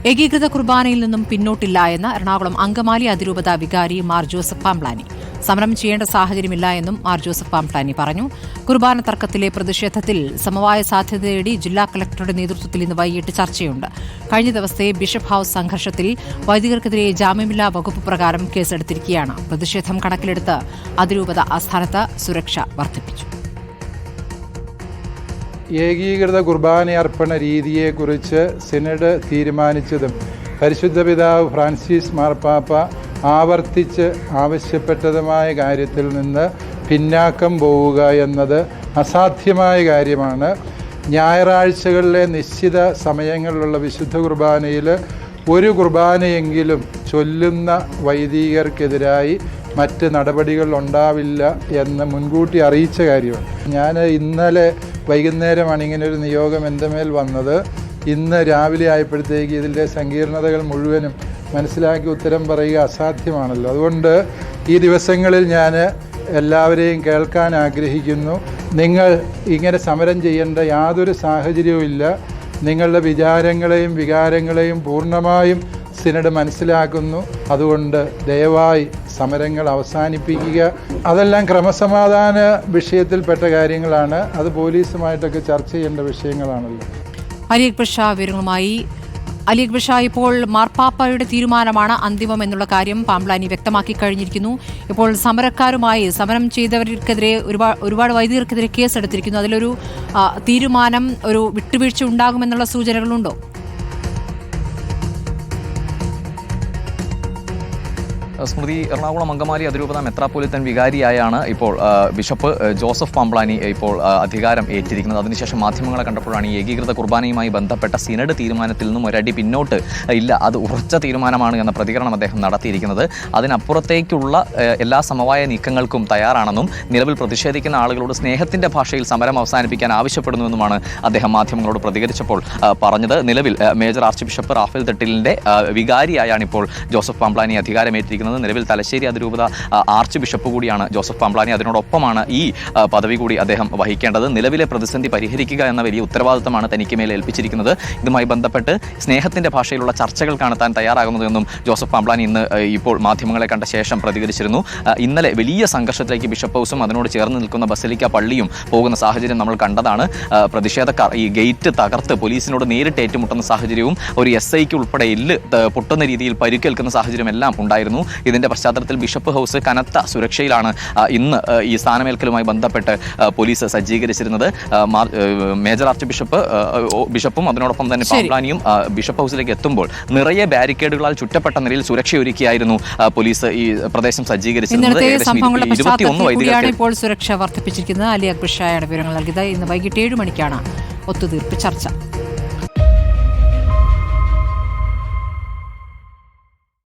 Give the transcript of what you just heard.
ഏകീകൃത കുർബാനയിൽ നിന്നും പിന്നോട്ടില്ല എന്ന് എറണാകുളം അങ്കമാലി അതിരൂപത വികാരി മാർ ജോസഫ് പാംപ്ലാനി. സമരം ചെയ്യേണ്ട സാഹചര്യമില്ല എന്നും മാർ ജോസഫ് പാംപ്ലാനി പറഞ്ഞു. കുർബാന തർക്കത്തിലെ പ്രതിഷേധത്തിൽ സമവായ സാധ്യത തേടി ജില്ലാ കളക്ടറുടെ നേതൃത്വത്തിൽ ഇന്ന് വൈകിട്ട് ചർച്ചയുണ്ട്. കഴിഞ്ഞ ദിവസത്തെ ബിഷപ്പ് ഹൌസ് സംഘർഷത്തിൽ വൈദികർക്കെതിരെ ജാമ്യമില്ലാ വകുപ്പ് പ്രകാരം കേസെടുത്തിരിക്കുകയാണ്. പ്രതിഷേധം കണക്കിലെടുത്ത് അതിരൂപത ആസ്ഥാനത്ത് സുരക്ഷ വർദ്ധിപ്പിച്ചു. ഏകീകൃത കുർബാനയർപ്പണ രീതിയെക്കുറിച്ച് സിനഡ് തീരുമാനിച്ചതും പരിശുദ്ധ പിതാവ് ഫ്രാൻസിസ് മാർപ്പാപ്പ ആവർത്തിച്ച് ആവശ്യപ്പെട്ടതുമായ കാര്യത്തിൽ നിന്ന് പിന്നാക്കം പോവുക എന്നത് അസാധ്യമായ കാര്യമാണ്. ഞായറാഴ്ചകളിലെ നിശ്ചിത സമയങ്ങളിലുള്ള വിശുദ്ധ കുർബാനയിൽ ഒരു കുർബാനയെങ്കിലും ചൊല്ലുന്ന വൈദികർക്കെതിരായി മറ്റ് നടപടികൾ ഉണ്ടാവില്ല എന്ന് മുൻകൂട്ടി അറിയിച്ച കാര്യമാണ്. ഞാൻ ഇന്നലെ വൈകുന്നേരമാണ് ഇങ്ങനൊരു നിയോഗം എൻ്റെ മേൽ വന്നത്. ഇന്ന് രാവിലെ ആയപ്പോഴത്തേക്ക് ഇതിൻ്റെ സങ്കീർണതകൾ മുഴുവനും മനസ്സിലാക്കി ഉത്തരം പറയുക അസാധ്യമാണല്ലോ. അതുകൊണ്ട് ഈ ദിവസങ്ങളിൽ ഞാൻ എല്ലാവരെയും കേൾക്കാൻ ആഗ്രഹിക്കുന്നു. നിങ്ങൾ ഇങ്ങനെ സമരം ചെയ്യേണ്ട യാതൊരു സാഹചര്യവും ഇല്ല. നിങ്ങളുടെ വിചാരങ്ങളെയും വികാരങ്ങളെയും പൂർണ്ണമായും സിനഡ് മനസ്സിലാക്കുന്നു. അതുകൊണ്ട് ദയവായി സമരങ്ങൾ അവസാനിപ്പിക്കുക. അതെല്ലാം ക്രമസമാധാന വിഷയത്തിൽപ്പെട്ട കാര്യങ്ങളാണ്. അത് പോലീസുമായിട്ടൊക്കെ ചർച്ച ചെയ്യേണ്ട വിഷയങ്ങളാണല്ലോ. അലി അക്ബർ ഷാ വിവരങ്ങളുമായി. അലി അക്ബർ ഷാ, ഇപ്പോൾ മാർപ്പാപ്പയുടെ തീരുമാനമാണ് അന്തിമം എന്നുള്ള കാര്യം പാംപ്ലാനി വ്യക്തമാക്കി കഴിഞ്ഞിരിക്കുന്നു. ഇപ്പോൾ സമരക്കാരുമായി സമരം ചെയ്തവർക്കെതിരെ ഒരുപാട് വൈദികർക്കെതിരെ കേസെടുത്തിരിക്കുന്നു. അതിലൊരു തീരുമാനം, ഒരു വിട്ടുവീഴ്ച ഉണ്ടാകുമെന്നുള്ള സൂചനകളുണ്ടോ? സ്മൃതി, എറണാകുളം അങ്കമാലി അതിരൂപത മെത്രാപ്പൊലിത്തൻ വികാരിയായാണ് ഇപ്പോൾ ബിഷപ്പ് ജോസഫ് പാംപ്ലാനി ഇപ്പോൾ അധികാരം ഏറ്റിരിക്കുന്നത്. അതിനുശേഷം മാധ്യമങ്ങളെ കണ്ടപ്പോഴാണ് ഈ ഏകീകൃത കുർബാനയുമായി ബന്ധപ്പെട്ട സിനഡ് തീരുമാനത്തിൽ നിന്നും ഒരടി പിന്നോട്ട് ഇല്ല, അത് ഉറച്ച തീരുമാനമാണ് എന്ന പ്രതികരണം അദ്ദേഹം നടത്തിയിരിക്കുന്നത്. അതിനപ്പുറത്തേക്കുള്ള എല്ലാ സമവായ നീക്കങ്ങൾക്കും തയ്യാറാണെന്നും നിലവിൽ പ്രതിഷേധിക്കുന്ന ആളുകളോട് സ്നേഹത്തിന്റെ ഭാഷയിൽ സമരം അവസാനിപ്പിക്കാൻ ആവശ്യപ്പെടുന്നുവെന്നുമാണ് അദ്ദേഹം മാധ്യമങ്ങളോട് പ്രതികരിച്ചപ്പോൾ പറഞ്ഞത്. നിലവിൽ മേജർ ആർച്ച് ബിഷപ്പ് റാഫേൽ തട്ടിലിന്റെ വികാരിയായാണ് ഇപ്പോൾ ജോസഫ് പാംപ്ലാനി അധികാരമേറ്റിരിക്കുന്നത്. നിലവിൽ തലശ്ശേരി അതിരൂപത ആർച്ച് ബിഷപ്പ് കൂടിയാണ് ജോസഫ് പാംപ്ലാനി. അതിനോടൊപ്പമാണ് ഈ പദവി കൂടി അദ്ദേഹം വഹിക്കേണ്ടത്. നിലവിലെ പ്രതിസന്ധി പരിഹരിക്കുക എന്ന വലിയ ഉത്തരവാദിത്തമാണ് തനിക്ക് മേൽ ഏൽപ്പിച്ചിരിക്കുന്നത്. ഇതുമായി ബന്ധപ്പെട്ട് സ്നേഹത്തിന്റെ ഭാഷയിലുള്ള ചർച്ചകൾക്കാണ് താൻ തയ്യാറാകുന്നതെന്നും ജോസഫ് പാംപ്ലാനി ഇന്ന് ഇപ്പോൾ മാധ്യമങ്ങളെ കണ്ട ശേഷം പ്രതികരിച്ചിരുന്നു. ഇന്നലെ വലിയ സംഘർഷത്തിലേക്ക് ബിഷപ്പ് ഹൗസും അതിനോട് ചേർന്ന് നിൽക്കുന്ന ബസലിക്ക പള്ളിയും പോകുന്ന സാഹചര്യം നമ്മൾ കണ്ടതാണ്. പ്രതിഷേധക്കാർ ഈ ഗേറ്റ് തകർത്ത് പോലീസിനോട് നേരിട്ട് ഏറ്റുമുട്ടുന്ന സാഹചര്യവും ഒരു SIക്ക് ഉൾപ്പെടെ എല്ല് പൊട്ടുന്ന രീതിയിൽ പരിക്കേൽക്കുന്ന സാഹചര്യം എല്ലാം ഉണ്ടായിരുന്നു. ഇതിന്റെ പശ്ചാത്തലത്തിൽ ബിഷപ്പ് ഹൗസ് കനത്ത സുരക്ഷയിലാണ് ഇന്ന് ഈ സ്ഥാനമേൽക്കലുമായി ബന്ധപ്പെട്ട് പോലീസ് സജ്ജീകരിച്ചിരുന്നത്. മേജർ ആർച്ച് ബിഷപ്പും അതിനോടൊപ്പം തന്നെ പാംപ്ലാനിയും ബിഷപ്പ് ഹൗസിലേക്ക് എത്തുമ്പോൾ നിറയെ ബാരിക്കേഡുകളാൽ ചുറ്റപ്പെട്ട നിലയിൽ സുരക്ഷയൊരുക്കിയായിരുന്നു പോലീസ് ഈ പ്രദേശം സജ്ജീകരിച്ചിരുന്നത്. 21 വൈദികർക്ക് ഇപ്പോൾ സുരക്ഷ വർദ്ധിപ്പിച്ചിരിക്കുന്നത്. അലി അക്ബർ ഷായാണ് വിവരങ്ങൾ നൽകിയത്. ഇന്ന് വൈകിട്ട് 7 മണിക്കാണ് ഒത്തുതീർപ്പ് ചർച്ച.